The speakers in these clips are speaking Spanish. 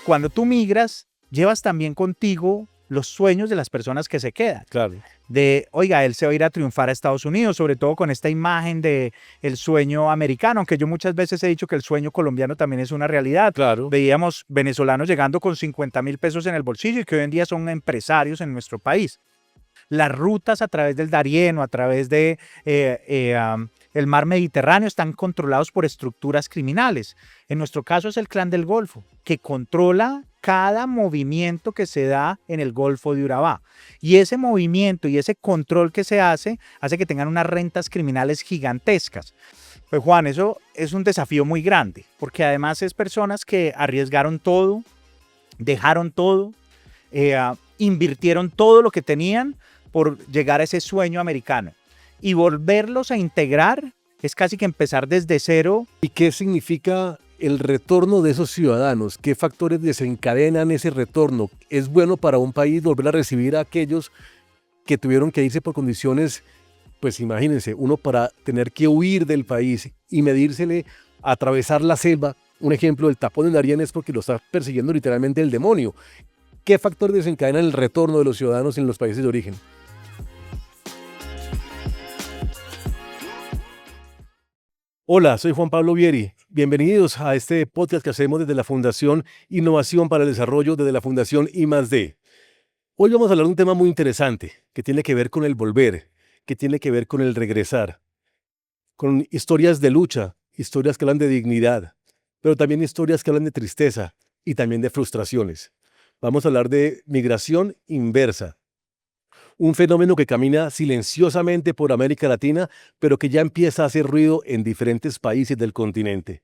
cuando tú migras, llevas también contigo los sueños de las personas que se quedan. Claro. Oiga, él se va a ir a triunfar a Estados Unidos, sobre todo con esta imagen de el sueño americano, aunque yo muchas veces he dicho que el sueño colombiano también es una realidad. Claro. Veíamos venezolanos llegando con 50.000 pesos en el bolsillo y que hoy en día son empresarios en nuestro país. Las rutas a través del Darién o a través de el mar Mediterráneo están controlados por estructuras criminales. En nuestro caso es el Clan del Golfo, que controla cada movimiento que se da en el Golfo de Urabá. Y ese movimiento y ese control que se hace que tengan unas rentas criminales gigantescas. Pues Juan, eso es un desafío muy grande, porque además es personas que arriesgaron todo, dejaron todo, invirtieron todo lo que tenían por llegar a ese sueño americano. Y volverlos a integrar es casi que empezar desde cero. ¿Y qué significa el retorno de esos ciudadanos? ¿Qué factores desencadenan ese retorno? ¿Es bueno para un país volver a recibir a aquellos que tuvieron que irse por condiciones, pues imagínense, uno para tener que huir del país y medírsele, atravesar la selva? Un ejemplo, el tapón del Darién es porque lo está persiguiendo literalmente el demonio. ¿Qué factores desencadenan el retorno de los ciudadanos en los países de origen? Hola, soy Juan Pablo Vieri. Bienvenidos a este podcast que hacemos desde la Fundación Innovación para el Desarrollo, desde la Fundación I+D. Hoy vamos a hablar de un tema muy interesante que tiene que ver con el volver, que tiene que ver con el regresar, con historias de lucha, historias que hablan de dignidad, pero también historias que hablan de tristeza y también de frustraciones. Vamos a hablar de migración inversa. Un fenómeno que camina silenciosamente por América Latina, pero que ya empieza a hacer ruido en diferentes países del continente.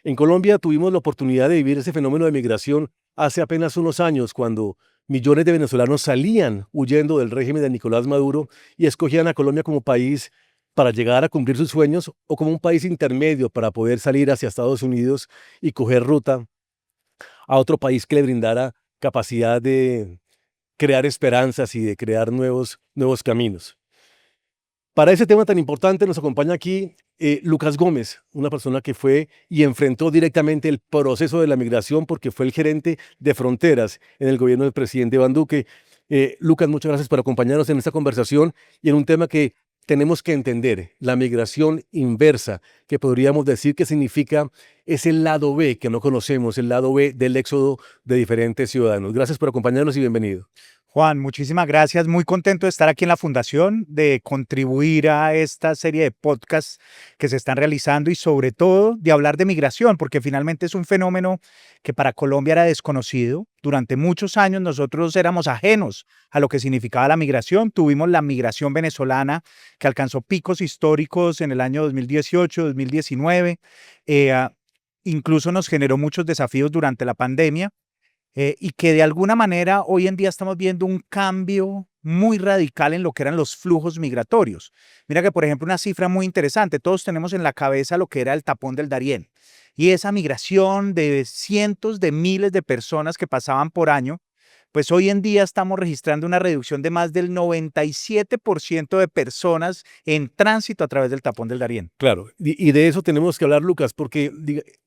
En Colombia tuvimos la oportunidad de vivir ese fenómeno de migración hace apenas unos años, cuando millones de venezolanos salían huyendo del régimen de Nicolás Maduro y escogían a Colombia como país para llegar a cumplir sus sueños o como un país intermedio para poder salir hacia Estados Unidos y coger ruta a otro país que le brindara capacidad de crear esperanzas y de crear nuevos caminos. Para ese tema tan importante nos acompaña aquí Lucas Gómez, una persona que fue y enfrentó directamente el proceso de la migración porque fue el gerente de fronteras en el gobierno del presidente Iván Duque. Lucas, muchas gracias por acompañarnos en esta conversación y en un tema que tenemos que entender, la migración inversa, que podríamos decir que significa ese lado B que no conocemos, el lado B del éxodo de diferentes ciudadanos. Gracias por acompañarnos y bienvenido. Juan, muchísimas gracias. Muy contento de estar aquí en la Fundación, de contribuir a esta serie de podcasts que se están realizando y sobre todo de hablar de migración, porque finalmente es un fenómeno que para Colombia era desconocido. Durante muchos años nosotros éramos ajenos a lo que significaba la migración. Tuvimos la migración venezolana que alcanzó picos históricos en el año 2018, 2019. Incluso nos generó muchos desafíos durante la pandemia. Y que de alguna manera hoy en día estamos viendo un cambio muy radical en lo que eran los flujos migratorios. Mira que, por ejemplo, una cifra muy interesante, todos tenemos en la cabeza lo que era el tapón del Darién y esa migración de cientos de miles de personas que pasaban por año. Pues hoy en día estamos registrando una reducción de más del 97% de personas en tránsito a través del tapón del Darién. Claro, y de eso tenemos que hablar, Lucas, porque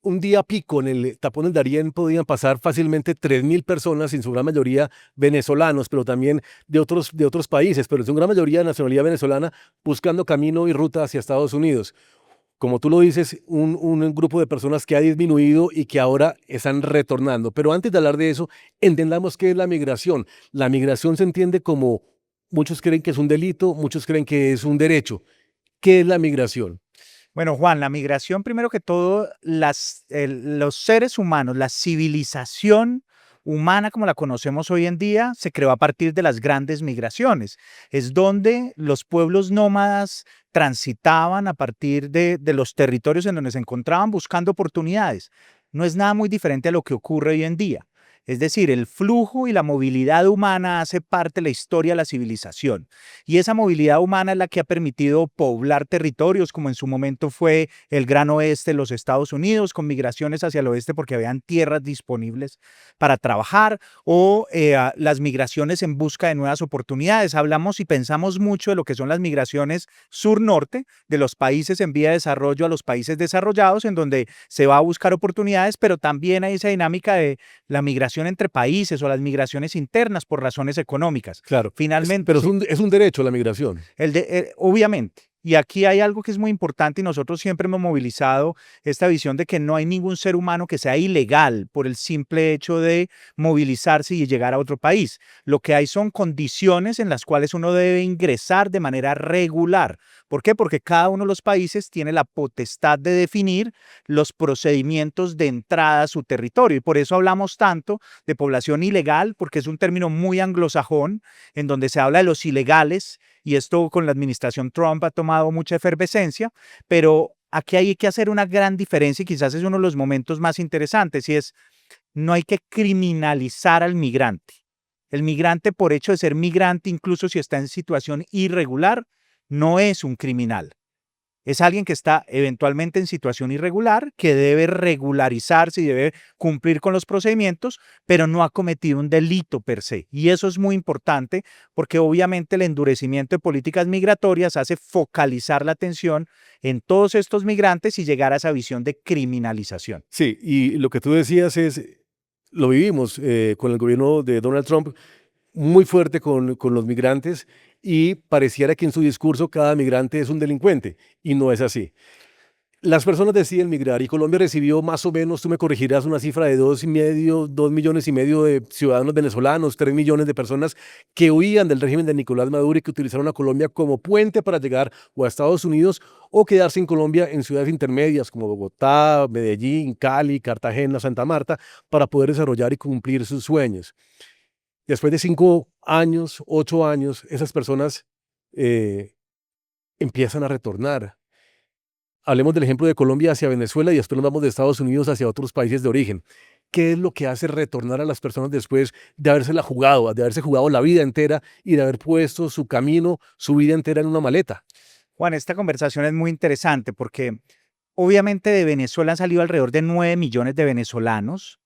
un día pico en el tapón del Darién podían pasar fácilmente 3.000 personas, en su gran mayoría venezolanos, pero también de otros países, pero en su gran mayoría de nacionalidad venezolana, buscando camino y ruta hacia Estados Unidos. Como tú lo dices, un grupo de personas que ha disminuido y que ahora están retornando. Pero antes de hablar de eso, entendamos qué es la migración. La migración se entiende como, muchos creen que es un delito, muchos creen que es un derecho. ¿Qué es la migración? Bueno, Juan, la migración, primero que todo, los seres humanos, la civilización humana como la conocemos hoy en día, se creó a partir de las grandes migraciones. Es donde los pueblos nómadas transitaban a partir de los territorios en donde se encontraban buscando oportunidades. No es nada muy diferente a lo que ocurre hoy en día. Es decir, el flujo y la movilidad humana hace parte de la historia de la civilización. Y esa movilidad humana es la que ha permitido poblar territorios, como en su momento fue el Gran Oeste de los Estados Unidos, con migraciones hacia el oeste porque habían tierras disponibles para trabajar, o las migraciones en busca de nuevas oportunidades. Hablamos y pensamos mucho de lo que son las migraciones sur-norte, de los países en vía de desarrollo a los países desarrollados, en donde se va a buscar oportunidades, pero también hay esa dinámica de la migración entre países o las migraciones internas por razones económicas. Claro, Finalmente, pero sí, es un derecho la migración. obviamente. Y aquí hay algo que es muy importante y nosotros siempre hemos movilizado esta visión de que no hay ningún ser humano que sea ilegal por el simple hecho de movilizarse y llegar a otro país. Lo que hay son condiciones en las cuales uno debe ingresar de manera regular. ¿Por qué? Porque cada uno de los países tiene la potestad de definir los procedimientos de entrada a su territorio. Y por eso hablamos tanto de población ilegal, porque es un término muy anglosajón, en donde se habla de los ilegales, y esto con la administración Trump ha tomado mucha efervescencia, pero aquí hay que hacer una gran diferencia y quizás es uno de los momentos más interesantes, y es, no hay que criminalizar al migrante. El migrante, por hecho de ser migrante, incluso si está en situación irregular, no es un criminal. Es alguien que está eventualmente en situación irregular, que debe regularizarse y debe cumplir con los procedimientos, pero no ha cometido un delito per se. Y eso es muy importante porque obviamente el endurecimiento de políticas migratorias hace focalizar la atención en todos estos migrantes y llegar a esa visión de criminalización. Sí, y lo que tú decías es, lo vivimos con el gobierno de Donald Trump, muy fuerte con los migrantes y pareciera que en su discurso cada migrante es un delincuente y no es así. Las personas deciden migrar y Colombia recibió más o menos, tú me corregirás, una cifra de 2,5, 2,5 millones de ciudadanos venezolanos, 3 millones de personas que huían del régimen de Nicolás Maduro y que utilizaron a Colombia como puente para llegar o a Estados Unidos o quedarse en Colombia en ciudades intermedias como Bogotá, Medellín, Cali, Cartagena, Santa Marta, para poder desarrollar y cumplir sus sueños. Después de 5 años, 8 años, esas personas eh, empiezan a retornar. Hablemos del ejemplo de Colombia hacia Venezuela y después nos vamos de Estados Unidos hacia otros países de origen. ¿Qué es lo que hace retornar a las personas después de habérsela jugado, de haberse jugado la vida entera y de haber puesto su camino, su vida entera en una maleta? Juan, esta conversación es muy interesante porque obviamente de Venezuela han salido alrededor de 9 millones de venezolanos,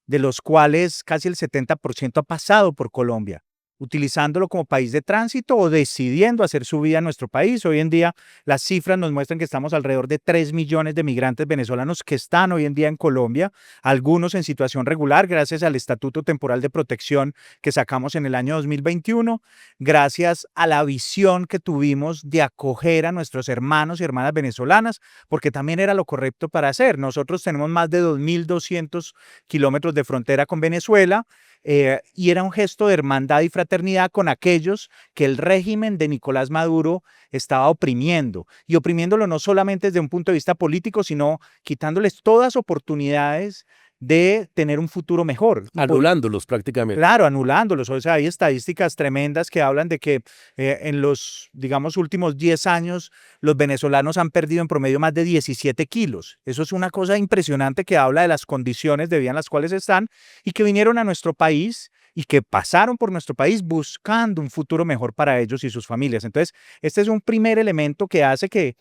de los cuales casi el 70% ha pasado por Colombia, utilizándolo como país de tránsito o decidiendo hacer su vida en nuestro país. Hoy en día las cifras nos muestran que estamos alrededor de 3 millones de migrantes venezolanos que están hoy en día en Colombia, algunos en situación regular gracias al Estatuto Temporal de Protección que sacamos en el año 2021, gracias a la visión que tuvimos de acoger a nuestros hermanos y hermanas venezolanas, porque también era lo correcto para hacer. Nosotros tenemos más de 2.200 kilómetros de frontera con Venezuela, y era un gesto de hermandad y fraternidad con aquellos que el régimen de Nicolás Maduro estaba oprimiendo, y oprimiéndolo no solamente desde un punto de vista político, sino quitándoles todas oportunidades de tener un futuro mejor. Anulándolos prácticamente. Claro, anulándolos. O sea, hay estadísticas tremendas que hablan de que en los, digamos, últimos 10 años, los venezolanos han perdido en promedio más de 17 kilos. Eso es una cosa impresionante que habla de las condiciones de vida en las cuales están y que vinieron a nuestro país y que pasaron por nuestro país buscando un futuro mejor para ellos y sus familias. Entonces, este es un primer elemento que hace que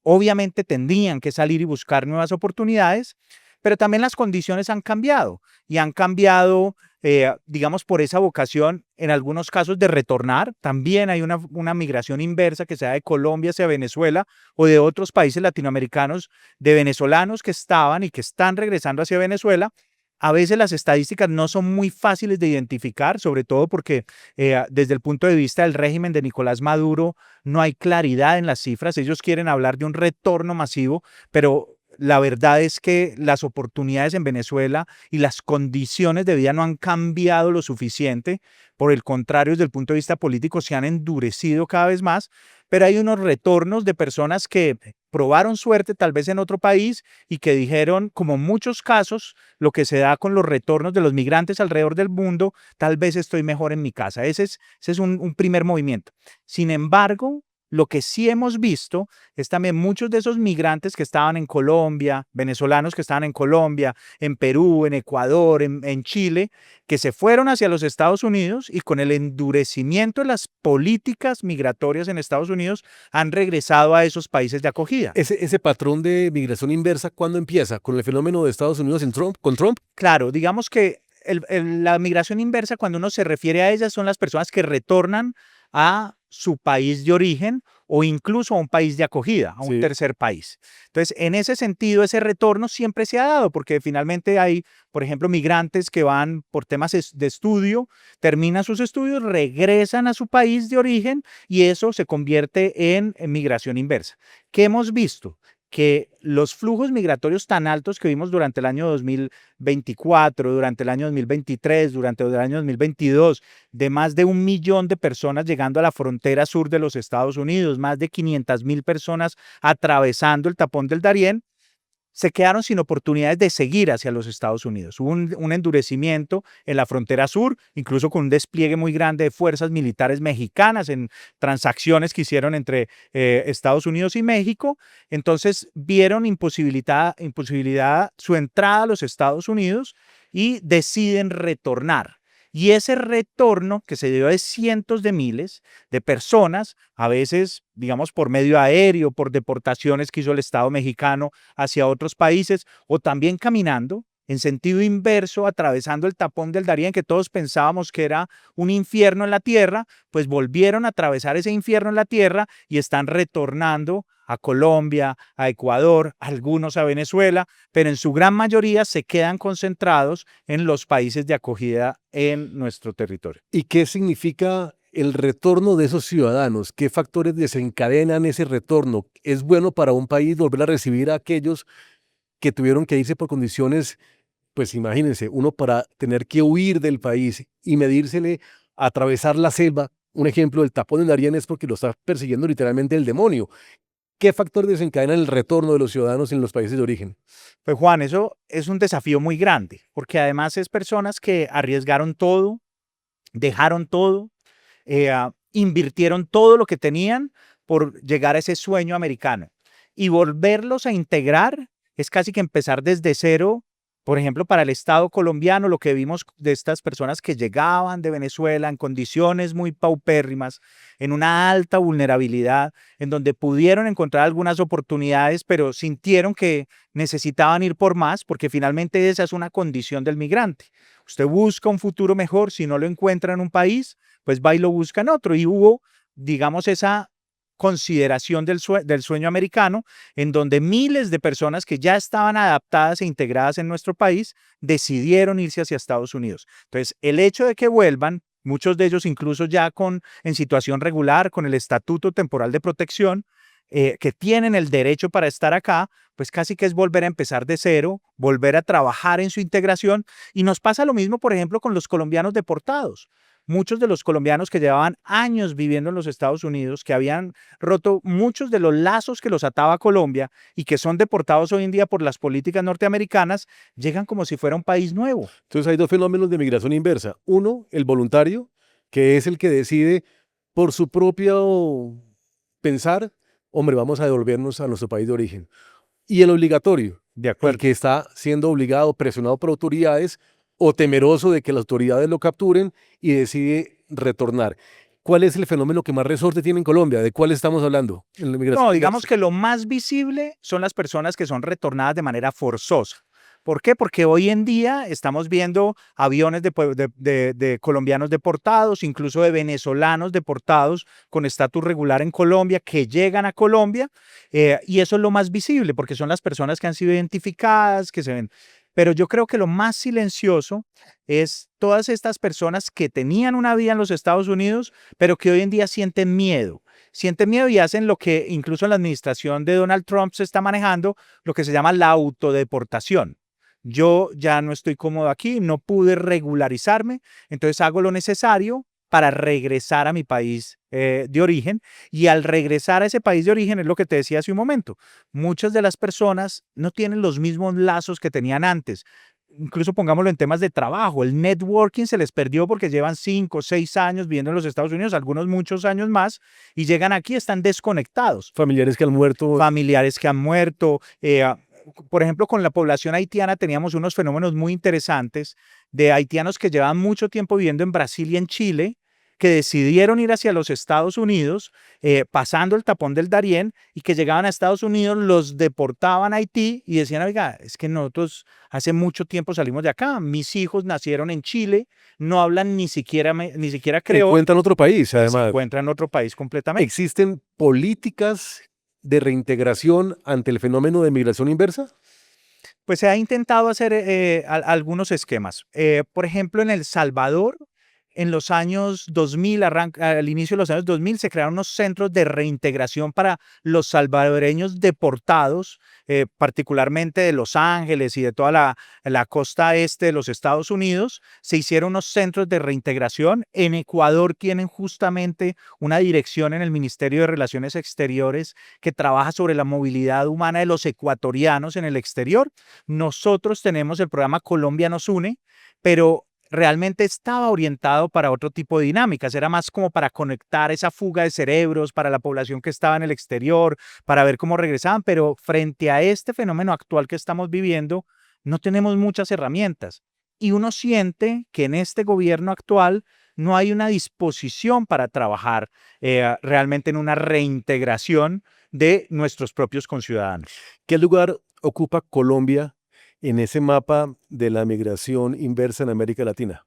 obviamente tendrían que salir y buscar nuevas oportunidades, pero también las condiciones han cambiado y han cambiado, digamos, por esa vocación, en algunos casos de retornar. También hay una migración inversa que sea de Colombia hacia Venezuela o de otros países latinoamericanos, de venezolanos que estaban y que están regresando hacia Venezuela. A veces las estadísticas no son muy fáciles de identificar, sobre todo porque desde el punto de vista del régimen de Nicolás Maduro no hay claridad en las cifras. Ellos quieren hablar de un retorno masivo, pero la verdad es que las oportunidades en Venezuela y las condiciones de vida no han cambiado lo suficiente. Por el contrario, desde el punto de vista político se han endurecido cada vez más, pero hay unos retornos de personas que probaron suerte tal vez en otro país y que dijeron, como en muchos casos, lo que se da con los retornos de los migrantes alrededor del mundo, tal vez estoy mejor en mi casa. Ese es un primer movimiento. Sin embargo, Lo que sí hemos visto es también muchos de esos migrantes que estaban en Colombia, venezolanos que estaban en Colombia, en Perú, en Ecuador, en Chile, que se fueron hacia los Estados Unidos y con el endurecimiento de las políticas migratorias en Estados Unidos han regresado a esos países de acogida. Ese patrón de migración inversa, ¿cuándo empieza? ¿Con el fenómeno de Estados Unidos con Trump? Claro, digamos que la migración inversa, cuando uno se refiere a ella, son las personas que retornan a su país de origen o incluso a un país de acogida, a un Sí. tercer país. Entonces, en ese sentido, ese retorno siempre se ha dado, porque finalmente hay, por ejemplo, migrantes que van por temas de estudio, terminan sus estudios, regresan a su país de origen y eso se convierte en migración inversa. ¿Qué hemos visto? Que los flujos migratorios tan altos que vimos durante el año 2024, durante el año 2023, durante el año 2022, de más de 1 millón de personas llegando a la frontera sur de los Estados Unidos, más de 500.000 personas atravesando el tapón del Darién, se quedaron sin oportunidades de seguir hacia los Estados Unidos. Hubo un endurecimiento en la frontera sur, incluso con un despliegue muy grande de fuerzas militares mexicanas en transacciones que hicieron entre Estados Unidos y México. Entonces vieron imposibilidad su entrada a los Estados Unidos y deciden retornar. Y ese retorno que se dio de cientos de miles de personas, a veces, digamos, por medio aéreo, por deportaciones que hizo el Estado mexicano hacia otros países, o también caminando en sentido inverso, atravesando el tapón del Darién, que todos pensábamos que era un infierno en la tierra, pues volvieron a atravesar ese infierno en la tierra y están retornando a Colombia, a Ecuador, algunos a Venezuela, pero en su gran mayoría se quedan concentrados en los países de acogida en nuestro territorio. ¿Y qué significa el retorno de esos ciudadanos? ¿Qué factores desencadenan ese retorno? ¿Es bueno para un país volver a recibir a aquellos que tuvieron que irse por condiciones, pues imagínense, uno para tener que huir del país y medírsele, atravesar la selva? Un ejemplo, el tapón del Darién es porque lo está persiguiendo literalmente el demonio. ¿Qué factores desencadenan el retorno de los ciudadanos en los países de origen? Pues Juan, eso es un desafío muy grande, porque además es personas que arriesgaron todo, dejaron todo, invirtieron todo lo que tenían por llegar a ese sueño americano. Y volverlos a integrar es casi que empezar desde cero. Por ejemplo, para el Estado colombiano, lo que vimos de estas personas que llegaban de Venezuela en condiciones muy paupérrimas, en una alta vulnerabilidad, en donde pudieron encontrar algunas oportunidades, pero sintieron que necesitaban ir por más, porque finalmente esa es una condición del migrante. Usted busca un futuro mejor, si no lo encuentra en un país, pues va y lo busca en otro. Y hubo, digamos, esa consideración del sueño americano, en donde miles de personas que ya estaban adaptadas e integradas en nuestro país decidieron irse hacia Estados Unidos. Entonces, el hecho de que vuelvan, muchos de ellos incluso ya en situación regular, con el estatuto temporal de protección, que tienen el derecho para estar acá, pues casi que es volver a empezar de cero, volver a trabajar en su integración. Y nos pasa lo mismo, por ejemplo, con los colombianos deportados. Muchos de los colombianos que llevaban años viviendo en los Estados Unidos, que habían roto muchos de los lazos que los ataba a Colombia y que son deportados hoy en día por las políticas norteamericanas, llegan como si fuera un país nuevo. Entonces hay dos fenómenos de migración inversa. Uno, el voluntario, que es el que decide por su propio pensar, hombre, vamos a devolvernos a nuestro país de origen. Y el obligatorio, De el acuerdo. que está siendo obligado, presionado por autoridades o temeroso de que las autoridades lo capturen y decide retornar. ¿Cuál es el fenómeno que más resorte tiene en Colombia? ¿De cuál estamos hablando en la migración No, inversa? digamos que lo más visible son las personas que son retornadas de manera forzosa. ¿Por qué? Porque hoy en día estamos viendo aviones de colombianos deportados, incluso de venezolanos deportados con estatus regular en Colombia, que llegan a Colombia, y eso es lo más visible, porque son las personas que han sido identificadas, que se ven. Pero yo creo que lo más silencioso es todas estas personas que tenían una vida en los Estados Unidos, pero que hoy en día sienten miedo y hacen lo que incluso en la administración de Donald Trump se está manejando, lo que se llama la autodeportación. Yo ya no estoy cómodo aquí, no pude regularizarme, entonces hago lo necesario para regresar a mi país de origen. Y al regresar a ese país de origen, es lo que te decía hace un momento, muchas de las personas no tienen los mismos lazos que tenían antes. incluso pongámoslo en temas de trabajo, el networking se les perdió porque llevan 5 o 6 años viviendo en los Estados Unidos, algunos muchos años más, y llegan aquí, están desconectados. Familiares que han muerto. Familiares que han muerto. Por ejemplo, con la población haitiana teníamos unos fenómenos muy interesantes de haitianos que llevaban mucho tiempo viviendo en Brasil y en Chile, que decidieron ir hacia los Estados Unidos, pasando el tapón del Darién, y que llegaban a Estados Unidos, los deportaban a Haití y decían, oiga, es que nosotros hace mucho tiempo salimos de acá, mis hijos nacieron en Chile, no hablan ni siquiera creol, Encuentran otro país, y se además. encuentran en otro país completamente. ¿Existen políticas de reintegración ante el fenómeno de migración inversa? Pues se ha intentado hacer algunos esquemas. Por ejemplo, en El Salvador, en los años 2000, al inicio de los años 2000, se crearon unos centros de reintegración para los salvadoreños deportados, particularmente de Los Ángeles y de toda la costa este de los Estados Unidos. Se hicieron unos centros de reintegración. En Ecuador tienen justamente una dirección en el Ministerio de Relaciones Exteriores que trabaja sobre la movilidad humana de los ecuatorianos en el exterior. Nosotros tenemos el programa Colombia nos une, pero realmente estaba orientado para otro tipo de dinámicas, era más como para conectar esa fuga de cerebros para la población que estaba en el exterior, para ver cómo regresaban, pero frente a este fenómeno actual que estamos viviendo, no tenemos muchas herramientas. Y uno siente que en este gobierno actual no hay una disposición para trabajar realmente en una reintegración de nuestros propios conciudadanos. ¿Qué lugar ocupa Colombia en ese mapa de la migración inversa en América Latina?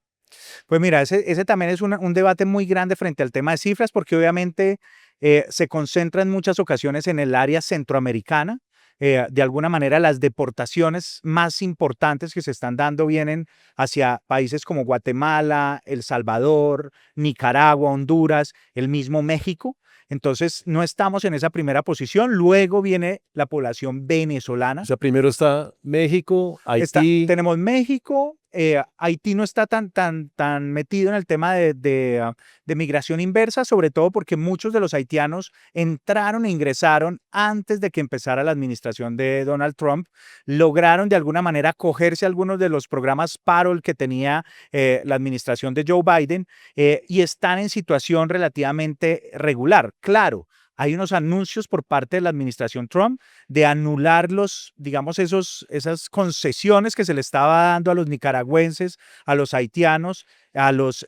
Pues mira, ese también es un debate muy grande frente al tema de cifras, porque obviamente se concentra en muchas ocasiones en el área centroamericana. De alguna manera, las deportaciones más importantes que se están dando vienen hacia países como Guatemala, El Salvador, Nicaragua, Honduras, el mismo México. Entonces, no estamos en esa primera posición. Luego viene la población venezolana. O sea, primero está México, Haití. Tenemos México, Haití no está tan metido en el tema de migración inversa, sobre todo porque muchos de los haitianos entraron e ingresaron antes de que empezara la administración de Donald Trump, lograron de alguna manera acogerse a algunos de los programas Parol que tenía la administración de Joe Biden, y están en situación relativamente regular. Claro, hay unos anuncios por parte de la administración Trump de anular esas concesiones que se le estaba dando a los nicaragüenses, a los haitianos, a los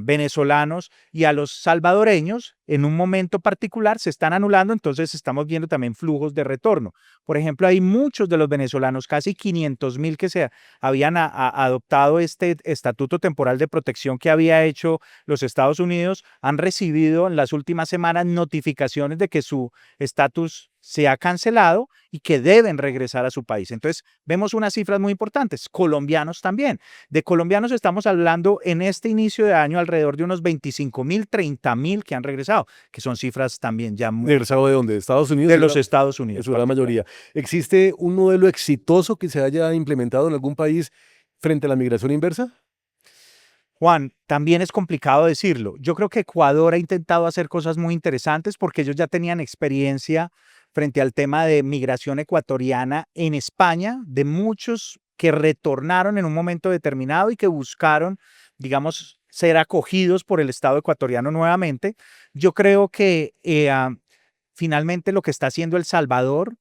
venezolanos y a los salvadoreños. En un momento particular se están anulando, entonces estamos viendo también flujos de retorno. Por ejemplo, hay muchos de los venezolanos, casi 500,000 que se habían adoptado este estatuto temporal de protección que había hecho los Estados Unidos, han recibido en las últimas semanas notificaciones de que su estatus se ha cancelado y que deben regresar a su país. Entonces, vemos unas cifras muy importantes. Colombianos también. De colombianos estamos hablando en este inicio de año alrededor de unos 25,000, 30,000 que han regresado, que son cifras también ya muy... ¿Regresado de dónde? ¿De Estados Unidos? De los Estados Unidos. En su gran mayoría. ¿Existe un modelo exitoso que se haya implementado en algún país frente a la migración inversa? Juan, también es complicado decirlo. Yo creo que Ecuador ha intentado hacer cosas muy interesantes porque ellos ya tenían experiencia frente al tema de migración ecuatoriana en España, de muchos que retornaron en un momento determinado y que buscaron, digamos, ser acogidos por el Estado ecuatoriano nuevamente. Yo creo que finalmente lo que está haciendo El Salvador,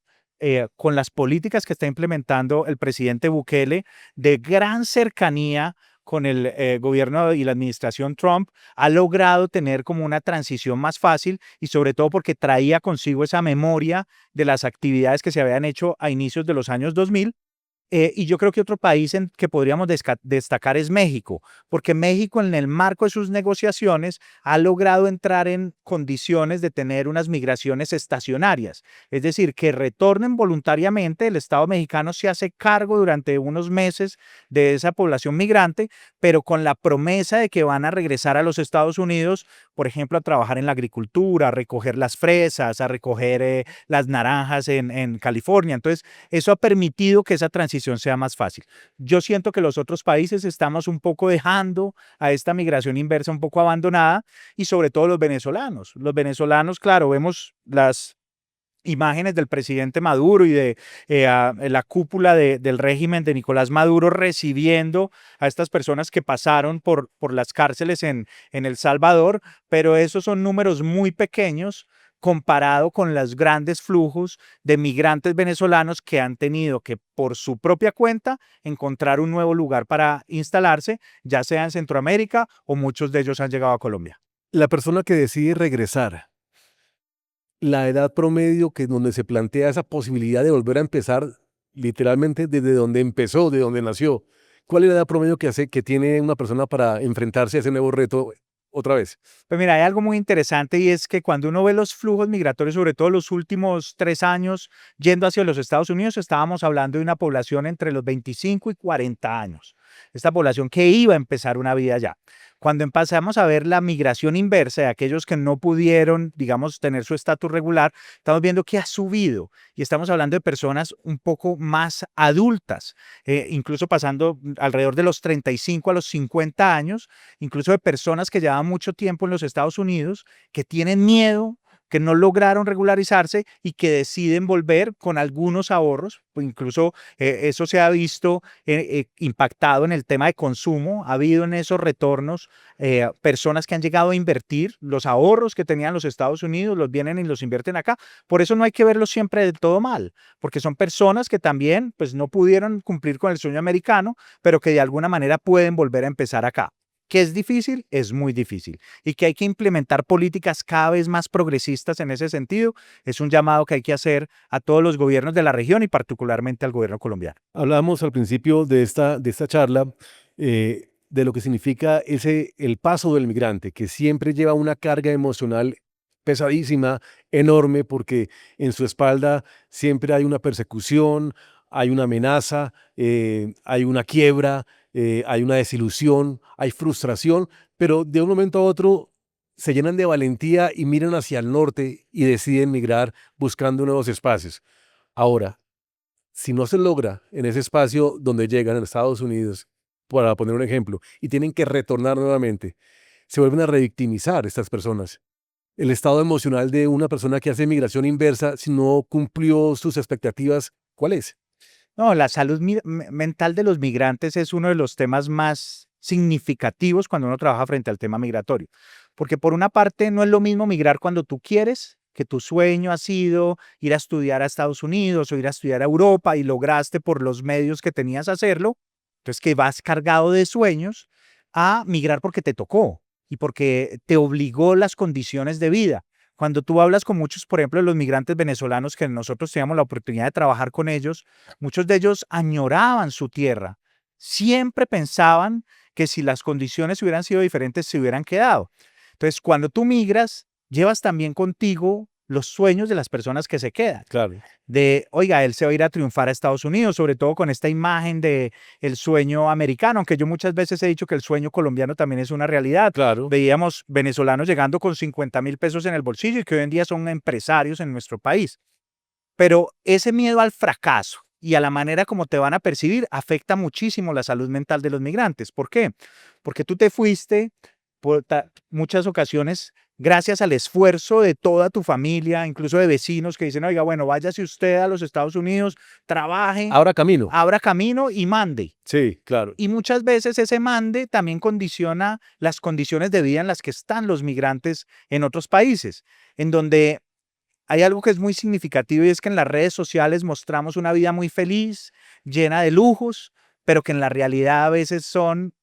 con las políticas que está implementando el presidente Bukele, de gran cercanía con el gobierno y la administración Trump, ha logrado tener como una transición más fácil y sobre todo porque traía consigo esa memoria de las actividades que se habían hecho a inicios de los años 2000. Y yo creo que otro país que podríamos destacar es México, porque México en el marco de sus negociaciones ha logrado entrar en condiciones de tener unas migraciones estacionarias, es decir, que retornen voluntariamente, el Estado mexicano se hace cargo durante unos meses de esa población migrante, pero con la promesa de que van a regresar a los Estados Unidos, por ejemplo, a trabajar en la agricultura, a recoger las fresas, a recoger las naranjas en California. Entonces, eso ha permitido que esa transición sea más fácil. Yo siento que los otros países estamos un poco dejando a esta migración inversa un poco abandonada y sobre todo los venezolanos. Los venezolanos, claro, vemos las imágenes del presidente Maduro y de la cúpula del régimen de Nicolás Maduro recibiendo a estas personas que pasaron por las cárceles en El Salvador, pero esos son números muy pequeños comparado con los grandes flujos de migrantes venezolanos que han tenido que por su propia cuenta encontrar un nuevo lugar para instalarse, ya sea en Centroamérica o muchos de ellos han llegado a Colombia. La persona que decide regresar, la edad promedio que donde se plantea esa posibilidad de volver a empezar literalmente desde donde empezó, de donde nació. ¿Cuál es la edad promedio que tiene una persona para enfrentarse a ese nuevo reto otra vez? Pues mira, hay algo muy interesante y es que cuando uno ve los flujos migratorios, sobre todo los últimos 3 años, yendo hacia los Estados Unidos, estábamos hablando de una población entre los 25 y 40 años. Esta población que iba a empezar una vida allá. Cuando empezamos a ver la migración inversa de aquellos que no pudieron, digamos, tener su estatus regular, estamos viendo que ha subido y estamos hablando de personas un poco más adultas, incluso pasando alrededor de los 35 a los 50 años, incluso de personas que llevan mucho tiempo en los Estados Unidos, que tienen miedo, que no lograron regularizarse y que deciden volver con algunos ahorros, pues incluso eso se ha visto impactado en el tema de consumo, ha habido en esos retornos personas que han llegado a invertir los ahorros que tenían los Estados Unidos, los vienen y los invierten acá. Por eso no hay que verlos siempre de todo mal, porque son personas que también pues, no pudieron cumplir con el sueño americano, pero que de alguna manera pueden volver a empezar acá. ¿Que es difícil? Es muy difícil. Y que hay que implementar políticas cada vez más progresistas en ese sentido, es un llamado que hay que hacer a todos los gobiernos de la región y particularmente al gobierno colombiano. Hablábamos al principio de esta charla de lo que significa el paso del migrante, que siempre lleva una carga emocional pesadísima, enorme, porque en su espalda siempre hay una persecución, hay una amenaza, hay una quiebra, hay una desilusión, hay frustración, pero de un momento a otro se llenan de valentía y miran hacia el norte y deciden migrar buscando nuevos espacios. Ahora, si no se logra en ese espacio donde llegan a Estados Unidos, para poner un ejemplo, y tienen que retornar nuevamente, se vuelven a revictimizar estas personas. El estado emocional de una persona que hace migración inversa, si no cumplió sus expectativas, ¿cuál es? No, la salud mental de los migrantes es uno de los temas más significativos cuando uno trabaja frente al tema migratorio. Porque por una parte no es lo mismo migrar cuando tú quieres, que tu sueño ha sido ir a estudiar a Estados Unidos o ir a estudiar a Europa y lograste por los medios que tenías hacerlo, entonces que vas cargado de sueños, a migrar porque te tocó y porque te obligó las condiciones de vida. Cuando tú hablas con muchos, por ejemplo, de los migrantes venezolanos que nosotros teníamos la oportunidad de trabajar con ellos, muchos de ellos añoraban su tierra. Siempre pensaban que si las condiciones hubieran sido diferentes, se hubieran quedado. Entonces, cuando tú migras, llevas también contigo los sueños de las personas que se quedan. Claro, Oiga, él se va a ir a triunfar a Estados Unidos, sobre todo con esta imagen de el sueño americano, aunque yo muchas veces he dicho que el sueño colombiano también es una realidad. claro. Veíamos venezolanos llegando con 50.000 pesos en el bolsillo y que hoy en día son empresarios en nuestro país. Pero ese miedo al fracaso y a la manera como te van a percibir afecta muchísimo la salud mental de los migrantes. ¿Por qué? Porque tú te fuiste por muchas ocasiones gracias al esfuerzo de toda tu familia, incluso de vecinos que dicen, oiga, bueno, váyase usted a los Estados Unidos, trabaje, Ahora camino. abra camino y mande. Sí, claro. Y muchas veces ese mande también condiciona las condiciones de vida en las que están los migrantes en otros países, en donde hay algo que es muy significativo y es que en las redes sociales mostramos una vida muy feliz, llena de lujos, pero que en la realidad a veces son,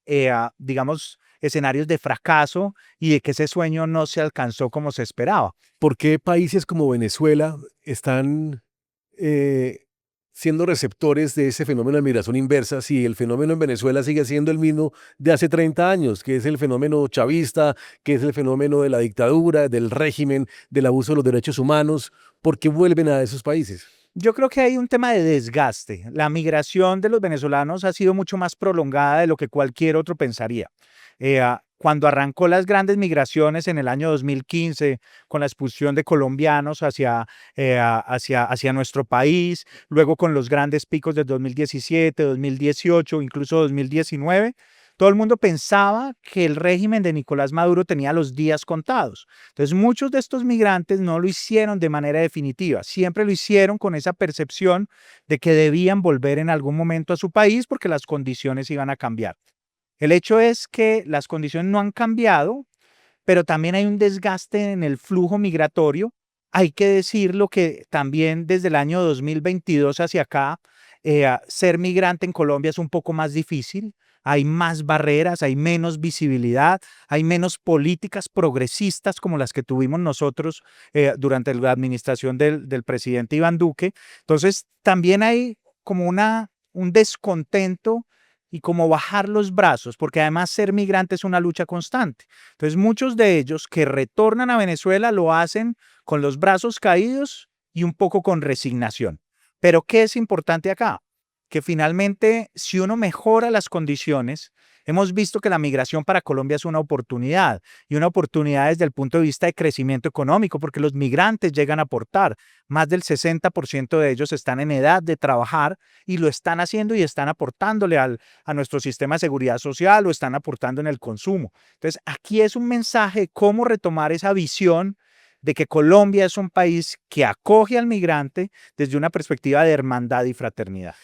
digamos, escenarios de fracaso y de que ese sueño no se alcanzó como se esperaba. ¿Por qué países como Venezuela están siendo receptores de ese fenómeno de migración inversa si el fenómeno en Venezuela sigue siendo el mismo de hace 30 años, que es el fenómeno chavista, que es el fenómeno de la dictadura, del régimen, del abuso de los derechos humanos? ¿Por qué vuelven a esos países? Yo creo que hay un tema de desgaste. La migración de los venezolanos ha sido mucho más prolongada de lo que cualquier otro pensaría. Cuando arrancó las grandes migraciones en el año 2015, con la expulsión de colombianos hacia nuestro país, luego con los grandes picos de 2017, 2018, incluso 2019, todo el mundo pensaba que el régimen de Nicolás Maduro tenía los días contados. Entonces, muchos de estos migrantes no lo hicieron de manera definitiva, siempre lo hicieron con esa percepción de que debían volver en algún momento a su país porque las condiciones iban a cambiar. El hecho es que las condiciones no han cambiado, pero también hay un desgaste en el flujo migratorio. Hay que decirlo que también desde el año 2022 hacia acá, ser migrante en Colombia es un poco más difícil. Hay más barreras, hay menos visibilidad, hay menos políticas progresistas como las que tuvimos nosotros durante la administración del presidente Iván Duque. Entonces, también hay como un descontento y como bajar los brazos, porque además ser migrante es una lucha constante. Entonces, muchos de ellos que retornan a Venezuela lo hacen con los brazos caídos y un poco con resignación. Pero, ¿qué es importante acá? Que finalmente, si uno mejora las condiciones, hemos visto que la migración para Colombia es una oportunidad, y una oportunidad desde el punto de vista de crecimiento económico, porque los migrantes llegan a aportar. Más del 60% de ellos están en edad de trabajar y lo están haciendo y están aportándole a nuestro sistema de seguridad social o están aportando en el consumo. Entonces, aquí es un mensaje de cómo retomar esa visión de que Colombia es un país que acoge al migrante desde una perspectiva de hermandad y fraternidad.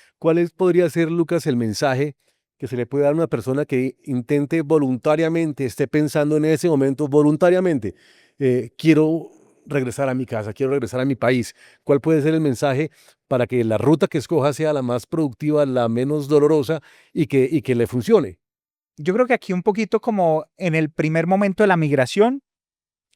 Podría ser, Lucas, el mensaje que se le puede dar a una persona que intente voluntariamente, esté pensando en ese momento voluntariamente, quiero regresar a mi casa, quiero regresar a mi país? ¿Cuál puede ser el mensaje para que la ruta que escoja sea la más productiva, la menos dolorosa y que le funcione? Yo creo que aquí un poquito como en el primer momento de la migración,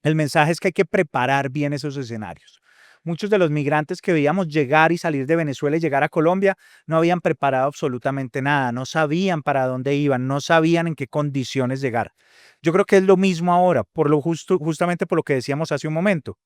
el mensaje es que hay que preparar bien esos escenarios. Muchos de los migrantes que veíamos llegar y salir de Venezuela y llegar a Colombia no habían preparado absolutamente nada, no sabían para dónde iban, no sabían en qué condiciones llegar. Yo creo que es lo mismo ahora, justamente por lo que decíamos hace un momento,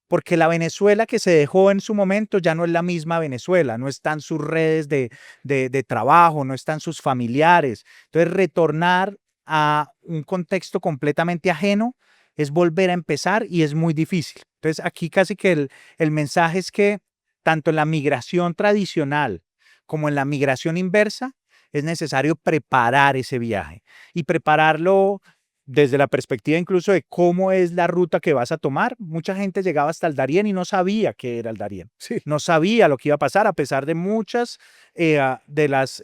porque la Venezuela que se dejó en su momento ya no es la misma Venezuela, no están sus redes de trabajo, no están sus familiares. Entonces, retornar a un contexto completamente ajeno es volver a empezar y es muy difícil. Entonces, aquí casi que el mensaje es que tanto en la migración tradicional como en la migración inversa, es necesario preparar ese viaje y prepararlo desde la perspectiva incluso de cómo es la ruta que vas a tomar. Mucha gente llegaba hasta el Darién y no sabía qué era el Darién. Sí. No sabía lo que iba a pasar, a pesar de muchas de las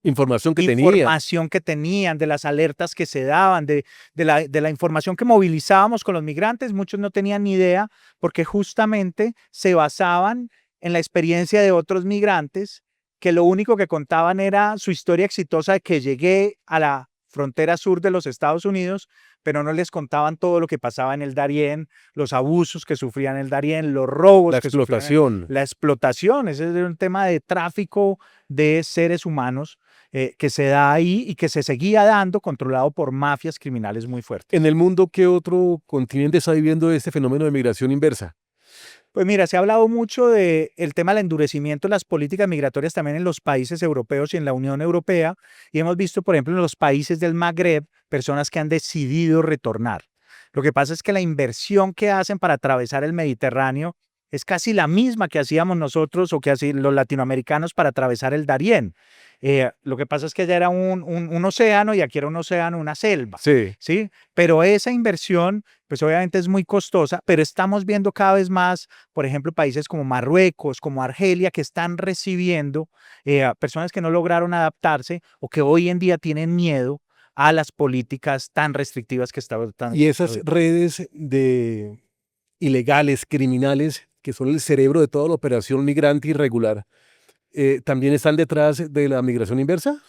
Información que tenía. información que tenían, de las alertas que se daban, de la información que movilizábamos con los migrantes. Muchos no tenían ni idea porque justamente se basaban en la experiencia de otros migrantes que lo único que contaban era su historia exitosa de que llegué a la frontera sur de los Estados Unidos, pero no les contaban todo lo que pasaba en el Darién, los abusos que sufrían en el Darién, los robos La que sufrían explotación. la explotación. Ese es un tema de tráfico de seres humanos que se da ahí y que se seguía dando, controlado por mafias criminales muy En fuertes. el mundo, ¿qué otro continente está viviendo este fenómeno de migración inversa? Pues mira, se ha hablado mucho del tema del endurecimiento de las políticas migratorias también en los países europeos y en la Unión Europea, y hemos visto, por ejemplo, en los países del Magreb, personas que han decidido retornar. Lo que pasa es que la inversión que hacen para atravesar el Mediterráneo es casi la misma que hacíamos nosotros o que hacían los latinoamericanos para atravesar el Darién. Lo que pasa es que allá era un océano y aquí era un océano, una selva, Sí. ¿sí? Pero esa inversión, pues obviamente es muy costosa, pero estamos viendo cada vez más, por ejemplo, países como Marruecos, como Argelia, que están recibiendo a personas que no lograron adaptarse o que hoy en día tienen miedo a las políticas tan restrictivas que están. Y esas redes de ilegales, criminales, que son el cerebro de toda la operación migrante irregular, ¿también están detrás de la migración inversa?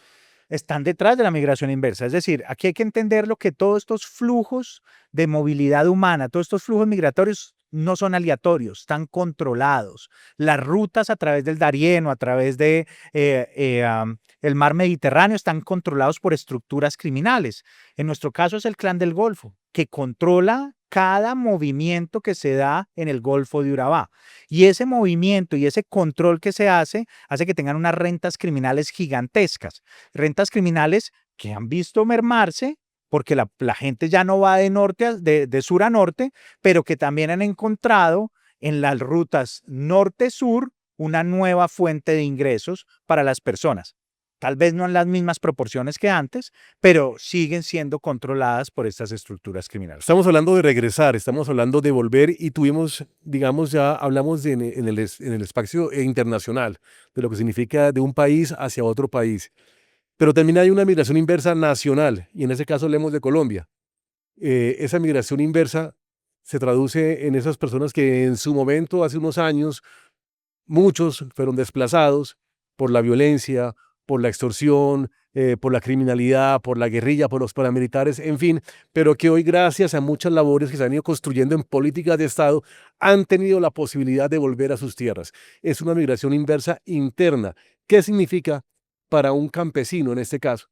Están detrás de la migración inversa. Es decir, aquí hay que entenderlo que todos estos flujos de movilidad humana, todos estos flujos migratorios no son aleatorios, están controlados. Las rutas a través del Darién o a través de el mar Mediterráneo están controlados por estructuras criminales. En nuestro caso es el Clan del Golfo, que controla cada movimiento que se da en el Golfo de Urabá. Y ese movimiento y ese control que se hace que tengan unas rentas criminales gigantescas. Rentas criminales que han visto mermarse porque la gente ya no va de sur a norte, pero que también han encontrado en las rutas norte-sur una nueva fuente de ingresos para las personas. tal vez no en las mismas proporciones que antes, pero siguen siendo controladas por estas estructuras criminales. Estamos hablando de regresar, estamos hablando de volver y tuvimos, digamos, ya hablamos en el espacio internacional, de lo que significa de un país hacia otro país. Pero también hay una migración inversa nacional, y en ese caso hablemos de Colombia. Esa migración inversa se traduce en esas personas que en su momento, hace unos años, muchos fueron desplazados por la violencia, por la extorsión, por la criminalidad, por la guerrilla, por los paramilitares, en fin, pero que hoy, gracias a muchas labores que se han ido construyendo en políticas de Estado, han tenido la posibilidad de volver a sus tierras. Es una migración inversa interna. ¿Qué significa para un campesino, en este caso,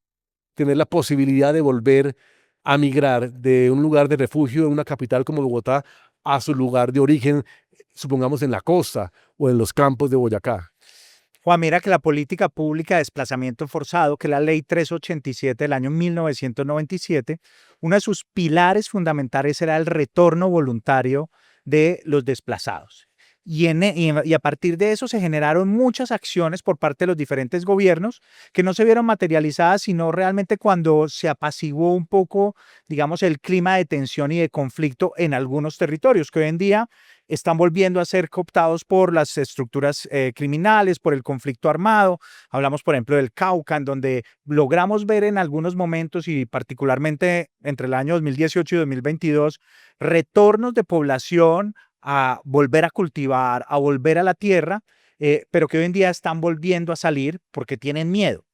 tener la posibilidad de volver a migrar de un lugar de refugio en una capital como Bogotá a su lugar de origen, supongamos en la costa o en los campos de Boyacá? Juan, mira que la política pública de desplazamiento forzado, que es la ley 387 del año 1997, uno de sus pilares fundamentales era el retorno voluntario de los desplazados. Y a partir de eso se generaron muchas acciones por parte de los diferentes gobiernos que no se vieron materializadas, sino realmente cuando se apaciguó un poco, digamos, el clima de tensión y de conflicto en algunos territorios, que hoy en día están volviendo a ser cooptados por las estructuras criminales, por el conflicto armado. Hablamos, por ejemplo, del Cauca, en donde logramos ver en algunos momentos, y particularmente entre el año 2018 y 2022, retornos de población a volver a cultivar, a volver a la tierra, pero que hoy en día están volviendo a salir porque tienen miedo.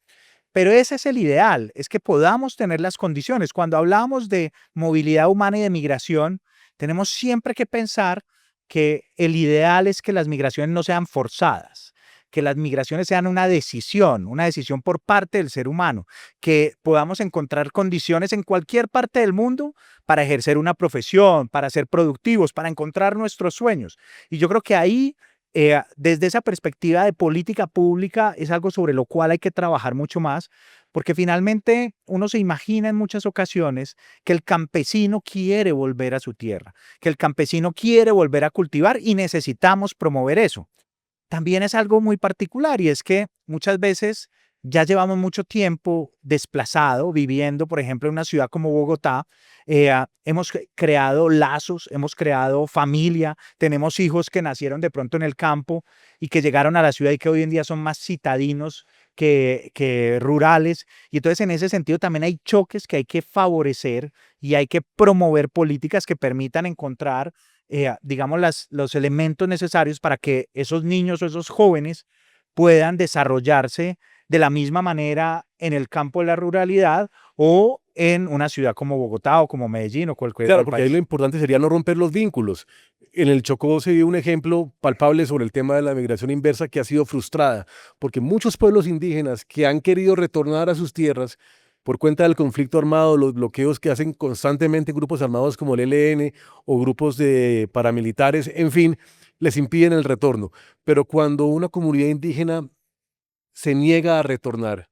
Pero ese es el ideal, es que podamos tener las condiciones. Cuando hablamos de movilidad humana y de migración, tenemos siempre que pensar que el ideal es que las migraciones no sean forzadas, que las migraciones sean una decisión por parte del ser humano, que podamos encontrar condiciones en cualquier parte del mundo para ejercer una profesión, para ser productivos, para encontrar nuestros sueños. Y yo creo que ahí, desde esa perspectiva de política pública, es algo sobre lo cual hay que trabajar mucho más, porque finalmente uno se imagina en muchas ocasiones que el campesino quiere volver a su tierra, que el campesino quiere volver a cultivar y necesitamos promover eso. También es algo muy particular y es que muchas veces ya llevamos mucho tiempo desplazado, viviendo, por ejemplo, en una ciudad como Bogotá. Hemos creado lazos, hemos creado familia, tenemos hijos que nacieron de pronto en el campo y que llegaron a la ciudad y que hoy en día son más citadinos que rurales. Y entonces en ese sentido también hay choques que hay que favorecer y hay que promover políticas que permitan encontrar digamos, los elementos necesarios para que esos niños o esos jóvenes puedan desarrollarse de la misma manera en el campo de la ruralidad o en una ciudad como Bogotá o como Medellín o cualquier Claro, otro porque ahí lo país. importante sería no romper los vínculos. En el Chocó se dio un ejemplo palpable sobre el tema de la migración inversa que ha sido frustrada, porque muchos pueblos indígenas que han querido retornar a sus tierras por cuenta del conflicto armado, los bloqueos que hacen constantemente grupos armados como el ELN o grupos de paramilitares, en fin, les impiden el retorno. Pero cuando una comunidad indígena se niega a retornar,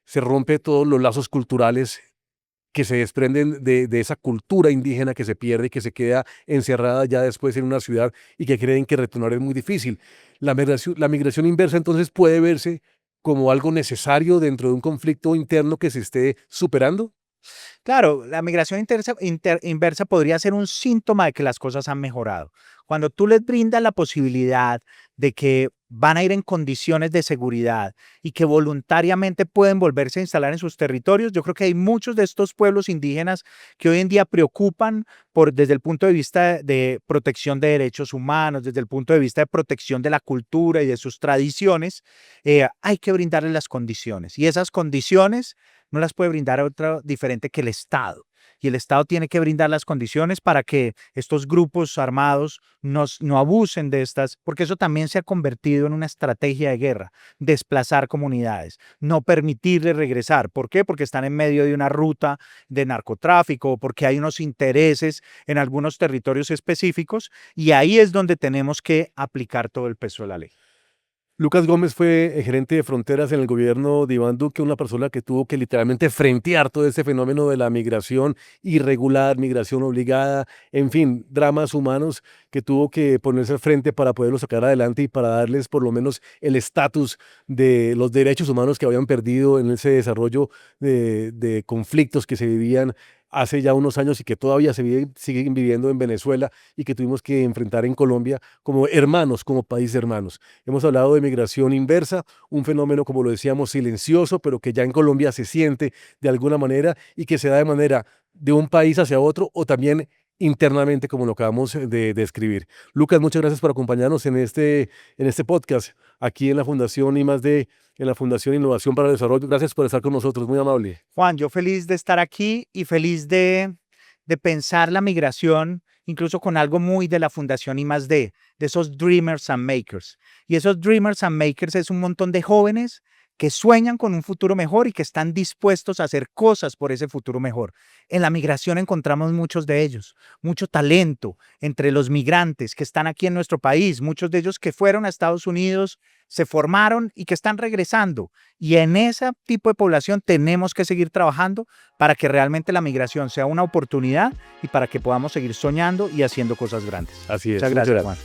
se rompe todos los lazos culturales que se desprenden de esa cultura indígena que se pierde y que se queda encerrada ya después en una ciudad y que creen que retornar es muy difícil. La migración inversa entonces puede verse como algo necesario dentro de un conflicto interno que se esté superando. Claro, la migración inversa podría ser un síntoma de que las cosas han mejorado. Cuando tú les brindas la posibilidad de que van a ir en condiciones de seguridad y que voluntariamente pueden volverse a instalar en sus territorios, yo creo que hay muchos de estos pueblos indígenas que hoy en día preocupan desde el punto de vista de protección de derechos humanos, desde el punto de vista de protección de la cultura y de sus tradiciones. Hay que brindarles las condiciones y esas condiciones no las puede brindar otro diferente que el Estado. Y el Estado tiene que brindar las condiciones para que estos grupos armados no abusen de estas, porque eso también se ha convertido en una estrategia de guerra, desplazar comunidades, no permitirles regresar. ¿Por qué? Porque están en medio de una ruta de narcotráfico, o porque hay unos intereses en algunos territorios específicos, y ahí es donde tenemos que aplicar todo el peso de la ley. Lucas Gómez fue gerente de fronteras en el gobierno de Iván Duque, una persona que tuvo que literalmente frentear todo este fenómeno de la migración irregular, migración obligada, en fin, dramas humanos que tuvo que ponerse al frente para poderlo sacar adelante y para darles por lo menos el estatus de los derechos humanos que habían perdido en ese desarrollo de conflictos que se vivían hace ya unos años y que todavía siguen viviendo en Venezuela y que tuvimos que enfrentar en Colombia como hermanos, como país hermanos. Hemos hablado de migración inversa, un fenómeno, como lo decíamos, silencioso, pero que ya en Colombia se siente de alguna manera y que se da de manera de un país hacia otro o también internamente, como lo acabamos de describir. Lucas, muchas gracias por acompañarnos en este podcast aquí en la Fundación I+D, en la Fundación Innovación para el Desarrollo. Gracias por estar con nosotros, muy amable. Juan, yo feliz de estar aquí y feliz de pensar la migración, incluso con algo muy de la Fundación I+D, de esos Dreamers and Makers. Y esos Dreamers and Makers es un montón de jóvenes que sueñan con un futuro mejor y que están dispuestos a hacer cosas por ese futuro mejor. En la migración encontramos muchos de ellos, mucho talento entre los migrantes que están aquí en nuestro país, muchos de ellos que fueron a Estados Unidos, se formaron y que están regresando. Y en ese tipo de población tenemos que seguir trabajando para que realmente la migración sea una oportunidad y para que podamos seguir soñando y haciendo cosas grandes. Así es. Muchas gracias, Juan.